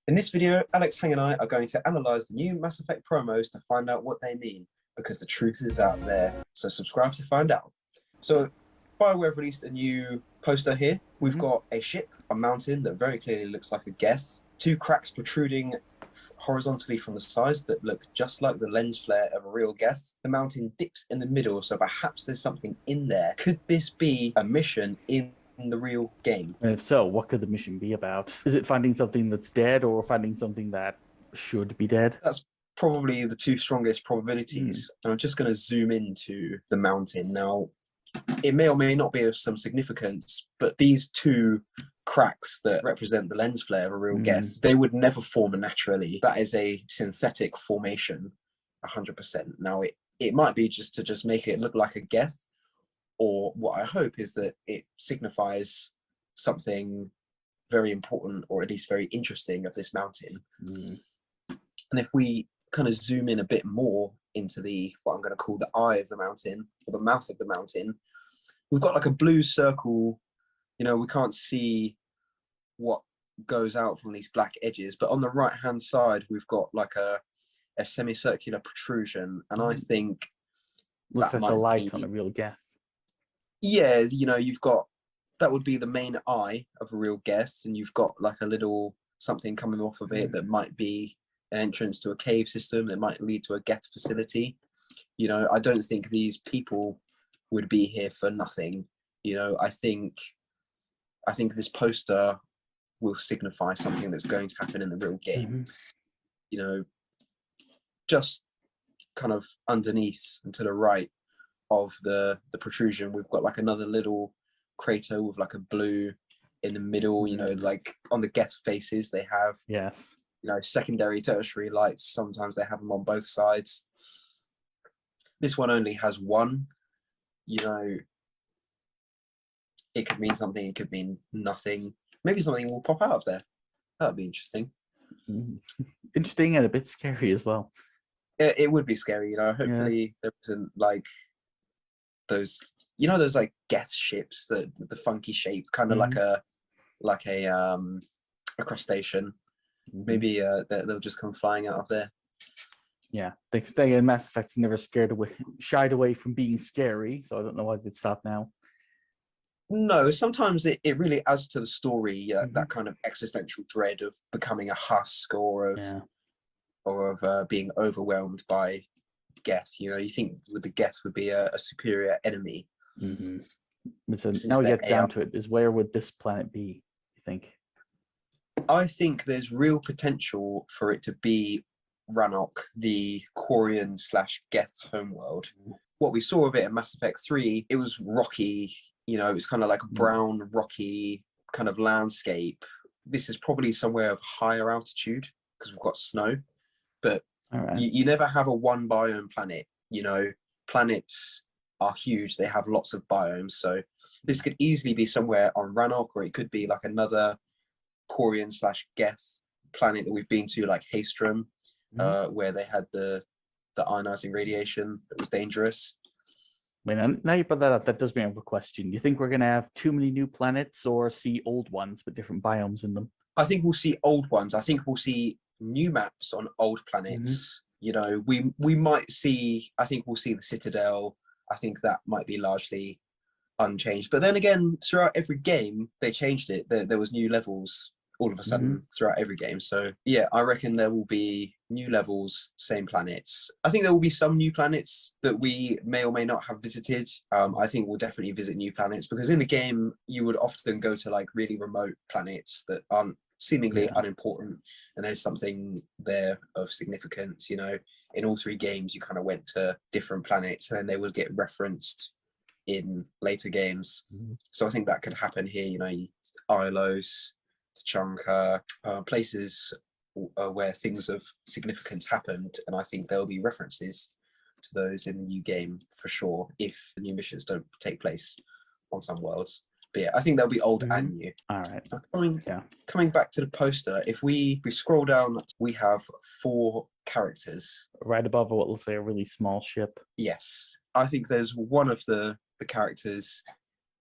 In this video, Alex, Hang and I are going to analyse the new Mass Effect promos to find out what they mean, because the truth is out there, so subscribe to find out. So, BioWare have released a new poster here. We've got a ship, a mountain that very clearly looks like a Geth, two cracks protruding horizontally from the sides that look just like the lens flare of a real Geth. The mountain dips in the middle, so perhaps there's something in there. Could this be a mission in the real game? And if so, what could the mission be about? Is it finding something that's dead or finding something that should be dead? That's probably the two strongest probabilities. And I'm just going to zoom into the mountain. Now, it may or may not be of some significance, but these two cracks that represent the lens flare of a real Geth, they would never form naturally. That is a synthetic formation, 100%. Now, it might be just to make it look like a Geth, or what I hope is that it signifies something very important, or at least very interesting, of this mountain. And if we kind of zoom in a bit more into what I'm going to call the eye of the mountain, or the mouth of the mountain, we've got like a blue circle. You know, we can't see what goes out from these black edges, but on the right hand side we've got like a semicircular protrusion, and I think looks that like a light be, on a real Geth. Yeah, you know, you've got, that would be the main eye of a real Geth, and you've got like a little something coming off of it that might be an entrance to a cave system that might lead to a Geth facility. You know, I don't think these people would be here for nothing. You know, I think this poster will signify something that's going to happen in the real game. You know, just kind of underneath and to the right of the protrusion, we've got like another little crater with like a blue in the middle. You know, like on the Geth faces, they have, yes, you know, secondary, tertiary lights. Sometimes they have them on both sides. This one only has one. You know, it could mean something, it could mean nothing. Maybe something will pop out of there. That would be interesting. Interesting and a bit scary as well. It would be scary, you know. Hopefully there isn't like those, you know, those like Geth ships, the funky shapes, kind of like a crustacean. Maybe they'll just come flying out of there. Yeah, they stay in Mass Effect's never shied away from being scary, so I don't know why they'd stop now. No, sometimes it really adds to the story, that kind of existential dread of becoming a husk, or of being overwhelmed by Geth. You know, you think the Geth would be a superior enemy. So now we get down to it, is where would this planet be, you think? I think there's real potential for it to be Rannoch, the Quarian / Geth homeworld. What we saw of it in Mass Effect 3, it was rocky. You know, it was kind of like a brown, rocky kind of landscape. This is probably somewhere of higher altitude because we've got snow. But you never have a one biome planet. You know, planets are huge. They have lots of biomes. So this could easily be somewhere on Rannoch, or it could be like another Quarian / Geth planet that we've been to, like Haestrom, where they had the ionizing radiation that was dangerous. I mean, now you put that up, that does bring up a question. Do you think we're going to have too many new planets, or see old ones with different biomes in them? I think we'll see old ones. I think we'll see new maps on old planets. You know, we might see, I think we'll see the Citadel. I think that might be largely unchanged. But then again, throughout every game, they changed it. There was new levels all of a sudden throughout every game. So yeah, I reckon there will be new levels, same planets. I think there will be some new planets that we may or may not have visited. I think we'll definitely visit new planets, because in the game you would often go to like really remote planets that aren't seemingly unimportant, and there's something there of significance. You know, in all three games you kind of went to different planets, and then they would get referenced in later games. So I think that could happen here. You know, Ilos, Tachanka, places where things of significance happened, and I think there'll be references to those in the new game for sure, if the new missions don't take place on some worlds. But yeah, I think they'll be old and new. All right. Coming back to the poster, if we scroll down, we have 4 characters. Right above what will say a really small ship. Yes. I think there's one of the characters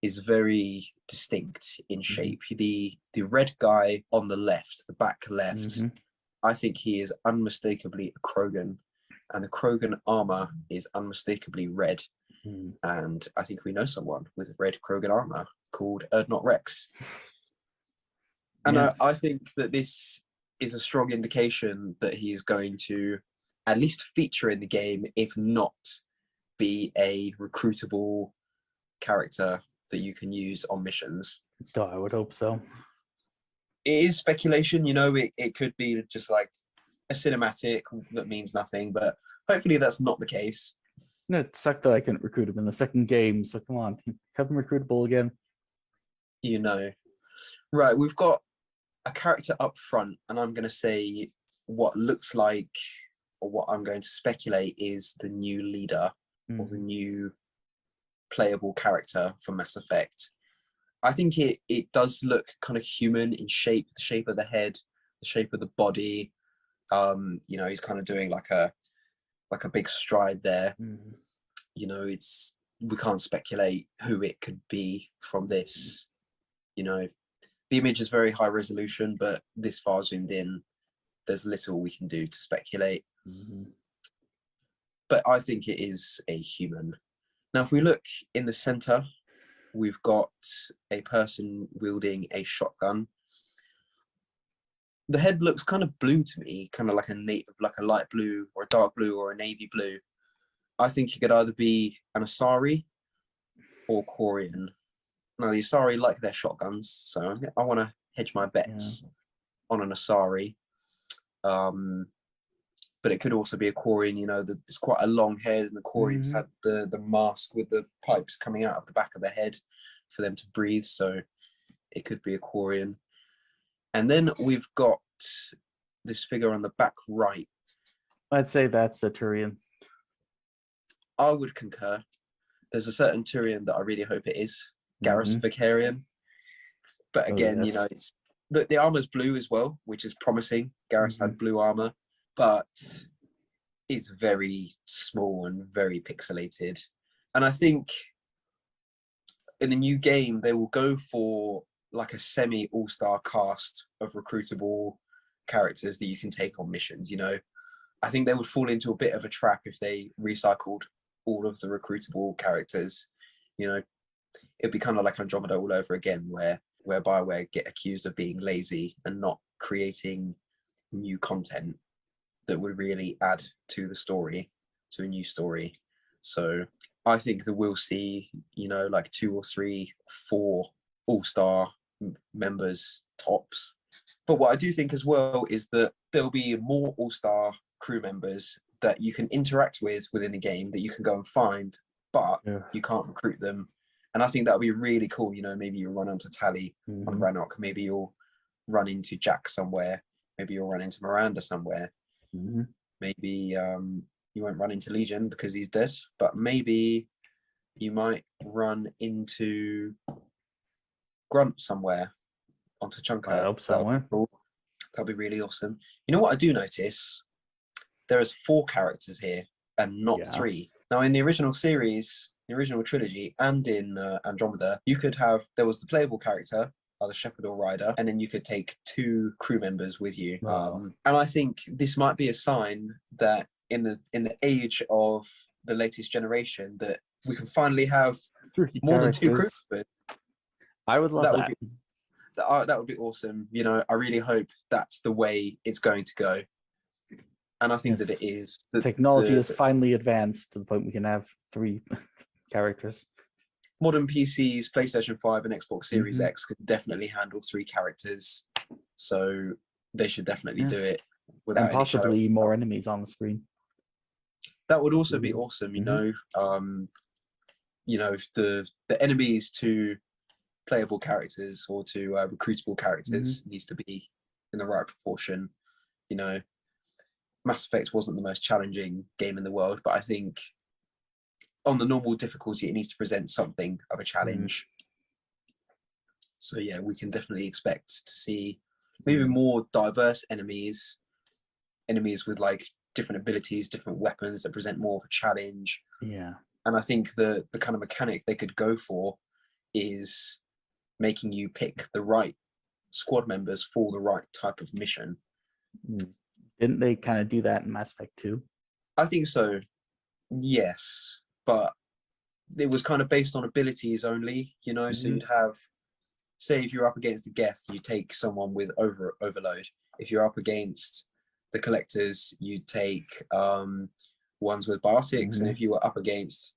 is very distinct in shape. The red guy on the left, the back left, I think he is unmistakably a Krogan, and the Krogan armor is unmistakably red. And I think we know someone with red Krogan armor called Urdnot Wrex. And Yes. I think that this is a strong indication that he is going to at least feature in the game, if not be a recruitable character that you can use on missions. Oh, I would hope so. It is speculation, you know, it could be just like a cinematic that means nothing, but hopefully that's not the case. No, it sucked that I couldn't recruit him in the second game, so come on, have him recruitable again. You know. Right, we've got a character up front, and I'm going to say what looks like, or what I'm going to speculate is the new leader or the new playable character for Mass Effect. I think it does look kind of human in shape, the shape of the head, the shape of the body. You know, he's kind of doing like a big stride there. You know, we can't speculate who it could be from this. You know, the image is very high resolution, but this far zoomed in, there's little we can do to speculate. But I think it is a human. Now, if we look in the center, we've got a person wielding a shotgun. The head looks kind of blue to me, kind of like a light blue or a dark blue or a navy blue. I think he could either be an Asari or Quarian. Now, the Asari like their shotguns, so I want to hedge my bets on an Asari. But it could also be a Quarian, you know, it's quite a long head, and the Quarians had the mask with the pipes coming out of the back of the head for them to breathe, so it could be a Quarian. And then we've got this figure on the back right. I'd say that's a Turian. I would concur. There's a certain Turian that I really hope it is, Garrus Vakarian. But again, you know, it's the armor's blue as well, which is promising. Garrus had blue armor, but it's very small and very pixelated. And I think in the new game, they will go for like a semi all-star cast of recruitable characters that you can take on missions. You know, I think they would fall into a bit of a trap if they recycled all of the recruitable characters. You know, it'd be kind of like Andromeda all over again, where BioWare get accused of being lazy and not creating new content that would really add to the story, to a new story. So I think that we'll see, you know, like 2 or 3, 4 all-star members tops. But what I do think as well is that there'll be more all-star crew members that you can interact with within a game, that you can go and find, but you can't recruit them. And I think that would be really cool. You know, maybe you'll run onto Tally on Rannoch, maybe you'll run into Jack somewhere, maybe you'll run into Miranda somewhere. Maybe you won't run into Legion because he's dead, but maybe you might run into Grunt somewhere onto Chunker. I hope somewhere. That'll be really awesome. You know what I do notice? There is 4 characters here and not 3. Now, in the original series, the original trilogy, and in Andromeda, there was the playable character, either Shepard or Ryder, and then you could take 2 crew members with you. And I think this might be a sign that in the age of the latest generation, that we can finally have 3 more characters. than 2 crew members. I would love that. That would be awesome. You know, I really hope that's the way it's going to go. And I think that it is. Technology has finally advanced to the point we can have 3 characters. Modern PCs, PlayStation 5 and Xbox Series X could definitely handle 3 characters. So they should definitely do it without and possibly more enemies on the screen. That would also be awesome, you know. You know, the enemies to playable characters or to recruitable characters needs to be in the right proportion. You know, Mass Effect wasn't the most challenging game in the world, but I think on the normal difficulty, it needs to present something of a challenge. So yeah, we can definitely expect to see maybe more diverse enemies with like different abilities, different weapons that present more of a challenge. Yeah. And I think the kind of mechanic they could go for is making you pick the right squad members for the right type of mission. Didn't they kind of do that in Mass Effect 2? I think so, yes, but it was kind of based on abilities only, you know. So you'd have, say, if you're up against the Geth, you take someone with overload. If you're up against the collectors, you take ones with biotics, and if you were up against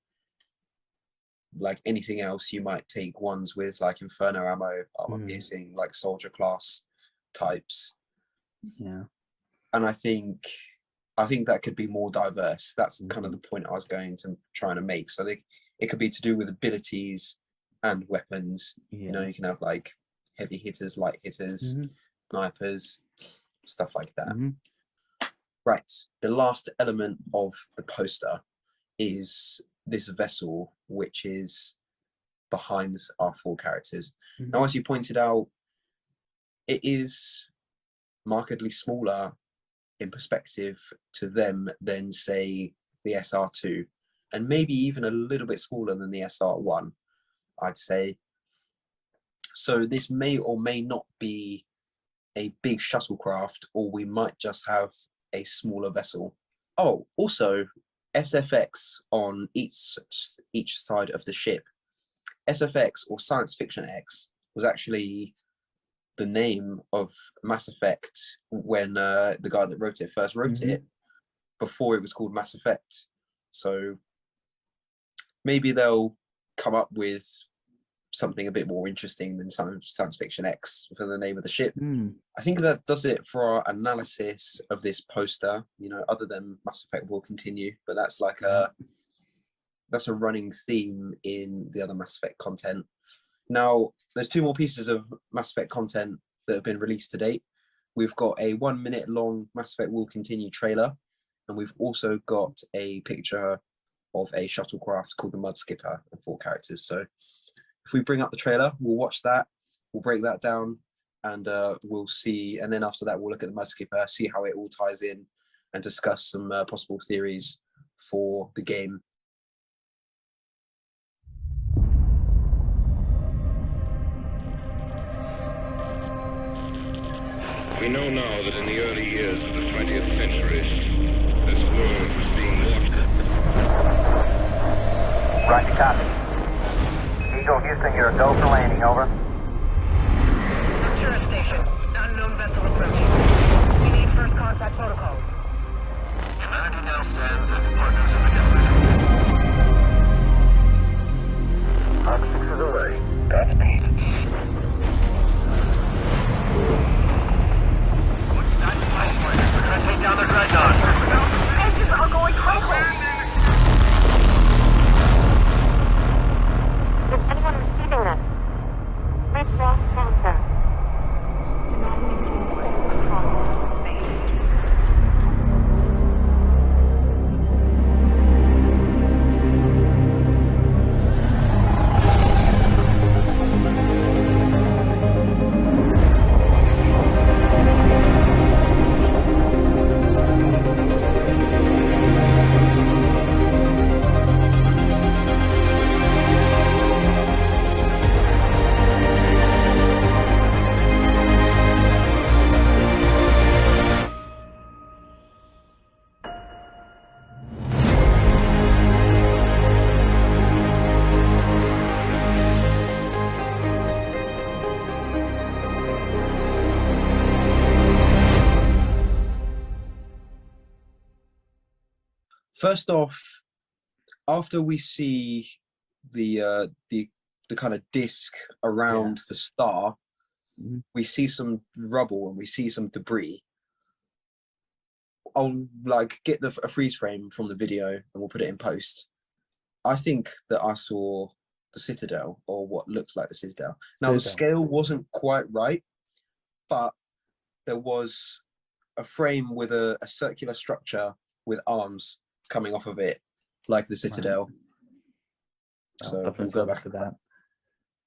like anything else, you might take ones with like inferno ammo, armor piercing, like soldier class types. Yeah. And I think that could be more diverse. That's kind of the point I was going to trying to make. So it could be to do with abilities and weapons. You know, you can have like heavy hitters, light hitters, snipers, stuff like that. Right. The last element of the poster is this vessel, which is behind our 4 characters. Now, as you pointed out, it is markedly smaller in perspective to them than, say, the SR2, and maybe even a little bit smaller than the SR1, I'd say. So this may or may not be a big shuttlecraft, or we might just have a smaller vessel. Oh, also, SFX on each side of the ship. SFX, or Science Fiction X, was actually the name of Mass Effect when the guy that wrote it first wrote it, before it was called Mass Effect. So maybe they'll come up with something a bit more interesting than Science Fiction X for the name of the ship. I think that does it for our analysis of this poster. You know, other than Mass Effect will continue, but that's like that's a running theme in the other Mass Effect content. Now, there's 2 more pieces of Mass Effect content that have been released to date. We've got a 1 minute long Mass Effect Will Continue trailer, and we've also got a picture of a shuttlecraft called the Mud Skipper and 4 characters. So if we bring up the trailer, we'll watch that, we'll break that down, and we'll see. And then after that, we'll look at the Mud Skipper, see how it all ties in, and discuss some possible theories for the game. We know now that in the early years of the 20th century, this world was being watched. Roger, copy. Eagle Houston, you're a go for landing, over. Secure station. Unknown vessel approaching. We need first contact protocol. Humanity now stands as partners in the galaxy. Arc 6 is away. Godspeed. We're gonna take down their dreadnought. Engines are going crazy. Is anyone receiving this? Reach lost contact. First off, after we see the kind of disc around the star, we see some rubble and we see some debris. I'll like get a freeze frame from the video and we'll put it in post. I think that I saw the Citadel, or what looks like the Citadel. Now the scale wasn't quite right, but there was a frame with a circular structure with arms coming off of it, like the Citadel. So we'll go back to that.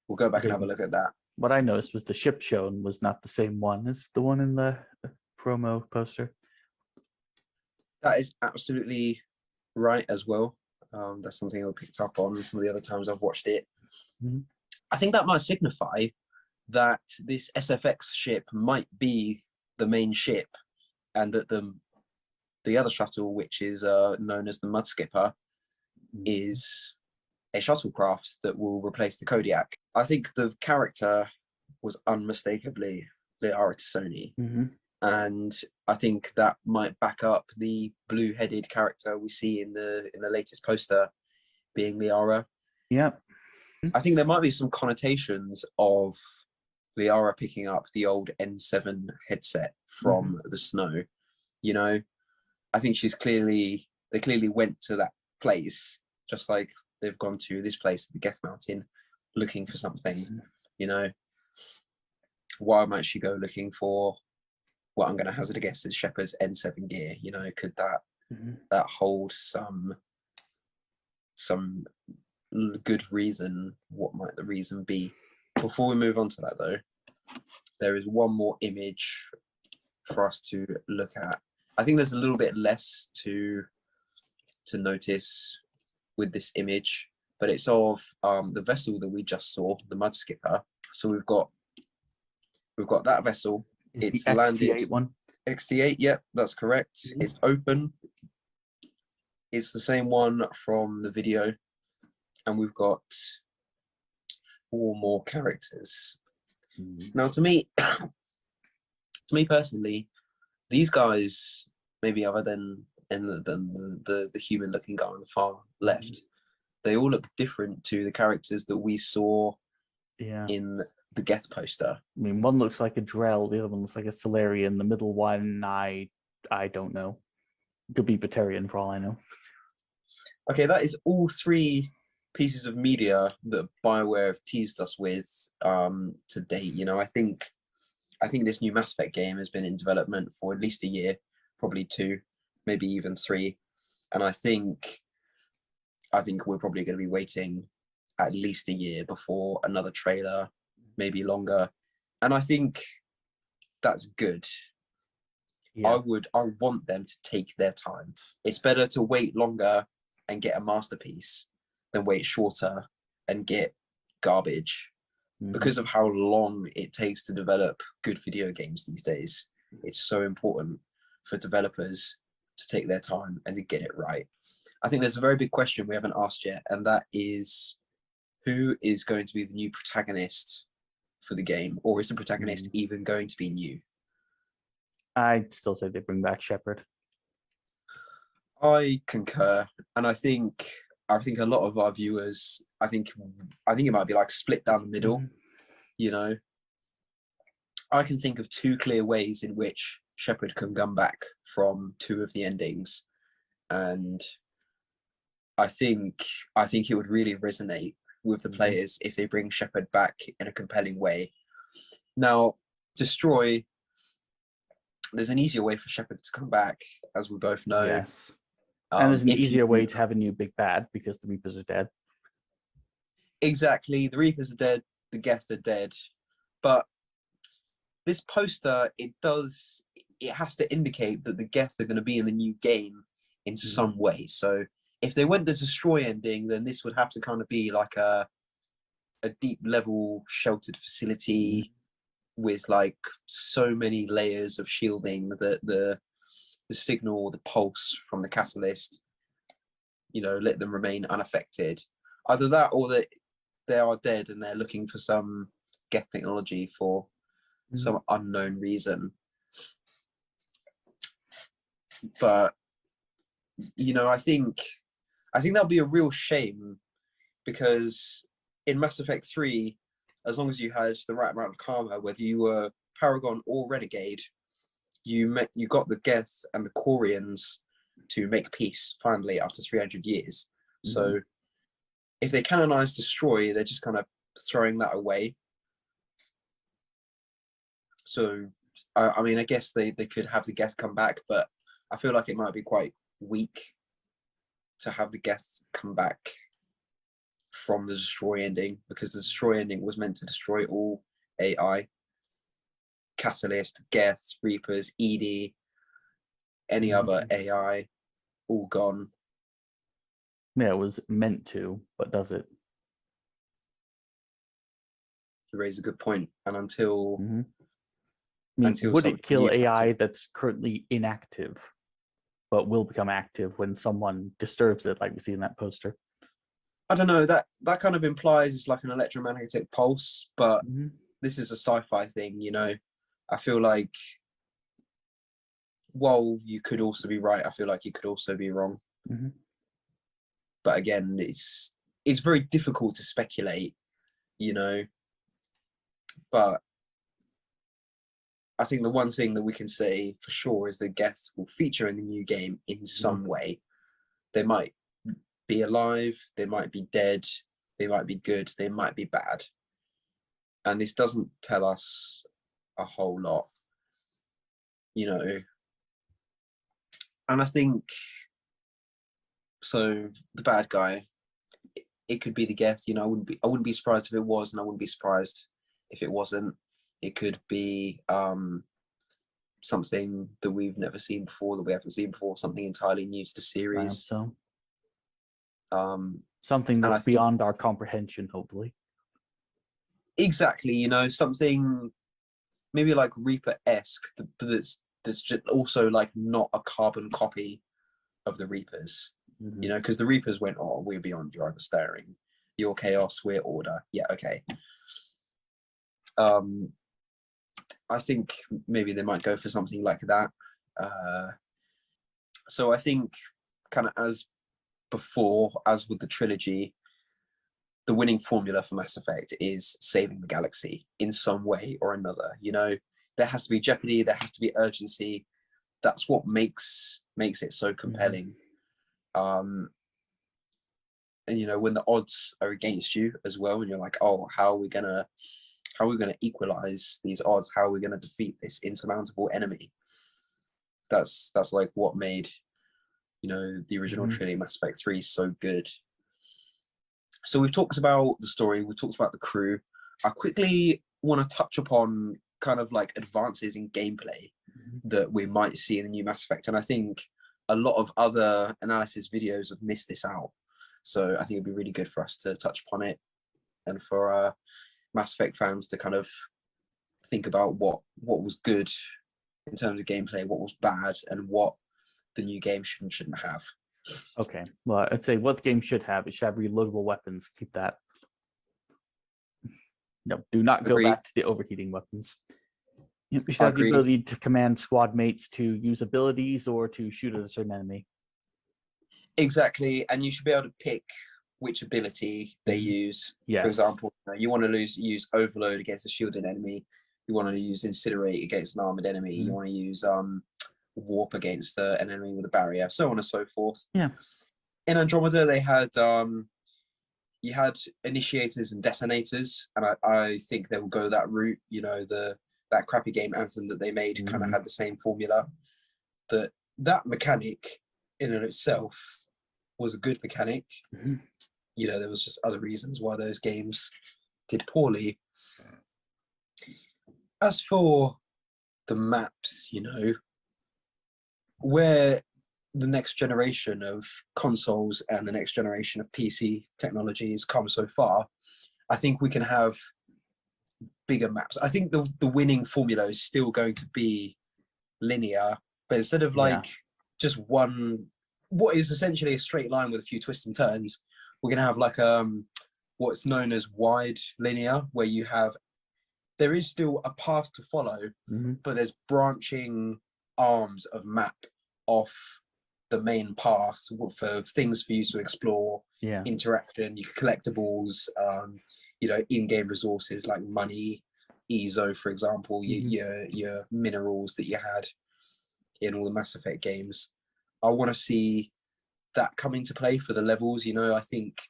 We'll go back and have a look at that. What I noticed was the ship shown was not the same one as the one in the promo poster. That is absolutely right as well. That's something I picked up on some of the other times I've watched it. I think that might signify that this SFX ship might be the main ship, and that the other shuttle, which is known as the Mudskipper, is a shuttlecraft that will replace the Kodiak. I think the character was unmistakably Liara T'Soni, and I think that might back up the blue-headed character we see in the latest poster being Liara. Yeah. I think there might be some connotations of Liara picking up the old N7 headset from the snow. You know, I think they clearly went to that place, just like they've gone to this place, the Geth Mountain, looking for something. You know, why might she go looking for what I'm going to hazard a guess is Shepard's N7 gear? You know, could that hold some good reason? What might the reason be? Before we move on to that, though, there is one more image for us to look at. I think there's a little bit less to notice with this image, but it's of the vessel that we just saw, the Mudskipper. So we've got that vessel. It's the landed. XT8 one. XT8, yep, that's correct. It's open. It's the same one from the video, and we've got 4 more characters. Now, to me personally, these guys, maybe other than the human-looking guy on the far left, they all look different to the characters that we saw in the Geth poster. I mean, one looks like a Drell, the other one looks like a Solarian. The middle one, I don't know. Could be Vakarian for all I know. Okay, that is all 3 pieces of media that BioWare have teased us with to date. You know, I think this new Mass Effect game has been in development for at least a year, probably 2, maybe even 3, and I think we're probably going to be waiting at least a year before another trailer, maybe longer, and I think that's good. I want them to take their time. It's better to wait longer and get a masterpiece than wait shorter and get garbage. Because of how long it takes to develop good video games these days, it's so important for developers to take their time and to get it right. I think there's a very big question we haven't asked yet, and that is, who is going to be the new protagonist for the game, or is the protagonist even going to be new? I'd still say they bring back Shepard. I concur, and I think a lot of our viewers, I think it might be like split down the middle. You know, I can think of 2 clear ways in which Shepard can come back from 2 of the endings, and I think it would really resonate with the players if they bring Shepard back in a compelling way. Now, Destroy, there's an easier way for Shepard to come back, as we both know. Yes. And there's an easier way to have a new big bad because the Reapers are dead. Exactly. The Reapers are dead. The Geth are dead. But this poster, it has to indicate that the Geth are going to be in the new game in some way. So if they went the Destroy ending, then this would have to kind of be like a deep level sheltered facility with like so many layers of shielding that the signal, the pulse from the catalyst, you know, let them remain unaffected. Either that, or that they are dead and they're looking for some Geth technology for some unknown reason. But you know, I think that'll be a real shame, because in Mass Effect 3, as long as you had the right amount of karma, whether you were Paragon or Renegade, you got the Geth and the Quarians to make peace finally after 300 years. So if they canonize Destroy, they're just kind of throwing that away. So I mean, I guess they could have the Geth come back, but I feel like it might be quite weak to have the Geth come back from the Destroy ending, because the Destroy ending was meant to destroy all AI. Catalyst, Geth, Reapers, ED, any other AI, all gone. Yeah, it was meant to, but does it? raise a good point. And until I mean, until would something it kill new comes AI in. that's currently inactive, but will become active when someone disturbs it, like we see in that poster? I don't know, that kind of implies it's like an electromagnetic pulse, but this is a sci-fi thing, you know. I feel like while you could also be right, I feel like you could also be wrong. But again, it's very difficult to speculate, you know. But I think the one thing that we can say for sure is that Geth will feature in the new game in some way. They might be alive, they might be dead, they might be good, they might be bad. And this doesn't tell us a whole lot, you know. And I think, so the bad guy, it could be the Geth, you know. I wouldn't be surprised if it was, and I wouldn't be surprised if it wasn't. It could be something that we've never seen before, that we haven't seen before, something entirely new to the series. So Um, something that's beyond our comprehension, hopefully. Exactly, you know, something maybe like Reaper-esque, but that's just also like not a carbon copy of the Reapers. You know, because the Reapers went, oh, we're beyond your understanding. You're chaos, we're order. Yeah, okay. I think maybe they might go for something like that. So I think kind of as before, as with the trilogy, the winning formula for Mass Effect is saving the galaxy in some way or another. You know, there has to be jeopardy, there has to be urgency. That's what makes it so compelling. And you know, when the odds are against you as well, and you're like, oh, how are we gonna equalize these odds? How are we gonna defeat this insurmountable enemy? That's like what made, you know, the original trilogy, Mass Effect 3, so good. So we've talked about the story, we've talked about the crew. I quickly want to touch upon kind of like advances in gameplay that we might see in the new Mass Effect, and I think a lot of other analysis videos have missed this out. So I think it'd be really good for us to touch upon it, and for Mass Effect fans to kind of think about what was good in terms of gameplay, what was bad, and what the new game should and shouldn't have. Okay, well, I'd say what the game should have, it should have reloadable weapons. Keep that. No, do not go back to the overheating weapons. You should have the ability to command squad mates to use abilities or to shoot at a certain enemy. Exactly, and you should be able to pick which ability they use. Yes. For example, you want to use Overload against a shielded enemy. You want to use Incinerate against an armored enemy. You want to use Warp against an enemy with a barrier, so on and so forth. Yeah. In Andromeda, they had you had initiators and detonators, and I think they will go that route. You know, that crappy game Anthem that they made kind of had the same formula. That mechanic in and of itself was a good mechanic. You know, there was just other reasons why those games did poorly. As for the maps, you know, where the next generation of consoles and the next generation of PC technologies come so far, I think we can have bigger maps. I think the winning formula is still going to be linear, but instead of like just one, what is essentially a straight line with a few twists and turns, we're going to have like what's known as wide linear, where there is still a path to follow, but there's branching arms of map off the main path for things for you to explore, interaction, your collectibles, you know, in-game resources like money, EZO, for example, your minerals that you had in all the Mass Effect games. I want to see that come into play for the levels. You know, I think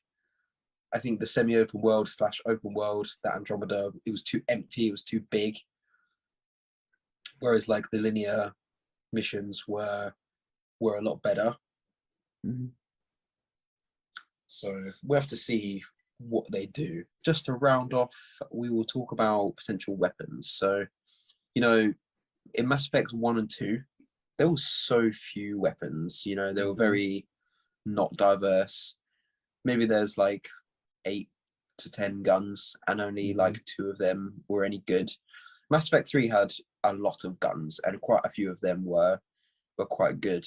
the semi-open world / open world, that Andromeda, it was too empty, it was too big. Whereas like the linear missions were a lot better. So we have to see what they do. Just to round off, we will talk about potential weapons. So, you know, in Mass Effect 1 and 2, there were so few weapons, you know, they were very not diverse. Maybe there's like 8 to 10 guns, and only like 2 of them were any good. Mass Effect 3 had a lot of guns, and quite a few of them were quite good.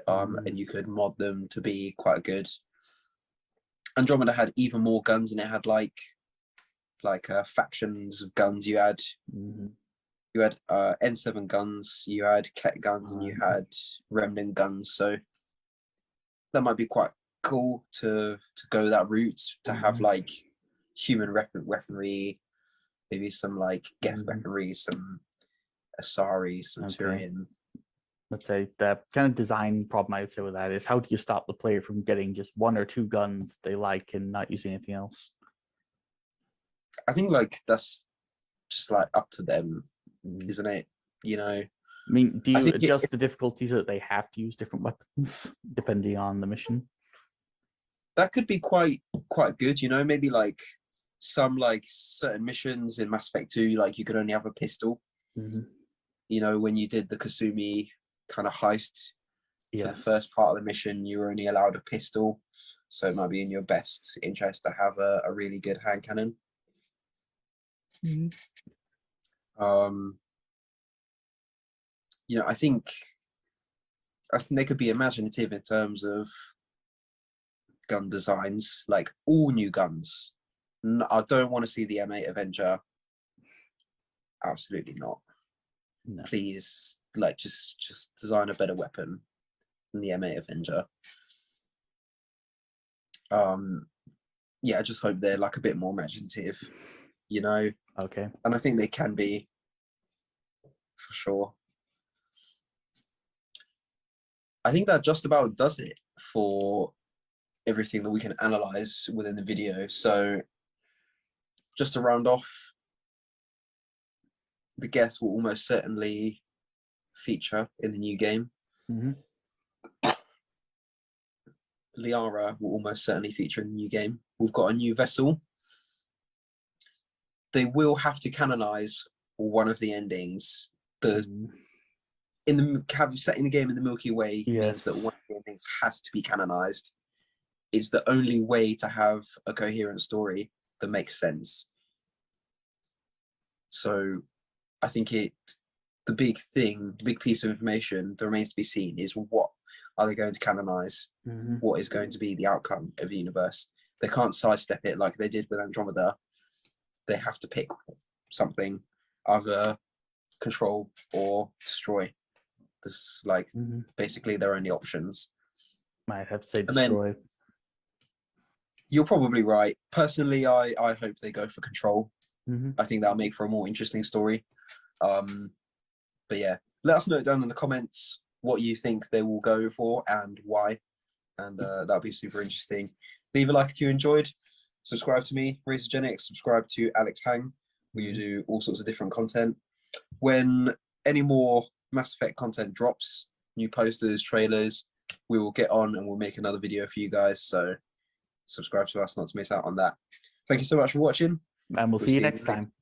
And you could mod them to be quite good. Andromeda had even more guns, and it had like factions of guns. You had N7 guns, you had Ket guns, and you had Remnant guns. So that might be quite cool to go that route, to have like human weaponry, maybe some like Geth weaponry, some Asari, some Turian. Let's say the kind of design problem I would say with that is, how do you stop the player from getting just 1 or 2 guns they like and not using anything else? I think like that's just like up to them, isn't it? You know, I mean, do you adjust the difficulties so that they have to use different weapons depending on the mission? That could be quite good, you know. Maybe like some like certain missions in Mass Effect 2, like you could only have a pistol. You know, when you did the Kasumi kind of heist for the first part of the mission, you were only allowed a pistol, so it might be in your best interest to have a really good hand cannon. You know, I think they could be imaginative in terms of gun designs, like all new guns. I don't want to see the M8 Avenger. Absolutely not. No. Please, like, just design a better weapon than the M8 Avenger. Yeah, I just hope they're like a bit more imaginative, you know. Okay. And I think they can be, for sure. I think that just about does it for everything that we can analyze within the video. So just to round off, the Geth will almost certainly feature in the new game. Liara will almost certainly feature in the new game. We've got a new vessel. They will have to canonize one of the endings. Setting the game in the Milky Way means that one of the endings has to be canonized. It's the only way to have a coherent story that makes sense. So I think the big piece of information that remains to be seen is, what are they going to canonize? What is going to be the outcome of the universe? They can't sidestep it like they did with Andromeda. They have to pick something, either control or destroy. This is like basically their only options. Might have to say destroy. You're probably right. Personally, I hope they go for control. I think that'll make for a more interesting story. But yeah, let us know down in the comments what you think they will go for and why, and that'll be super interesting. Leave a like if you enjoyed. Subscribe to me, Razorgenic. Subscribe to Alex Hang, where you do all sorts of different content. When any more Mass Effect content drops, new posters, trailers, we will get on and we'll make another video for you guys. So subscribe to us not to miss out on that. Thank you so much for watching. And we'll see you next time.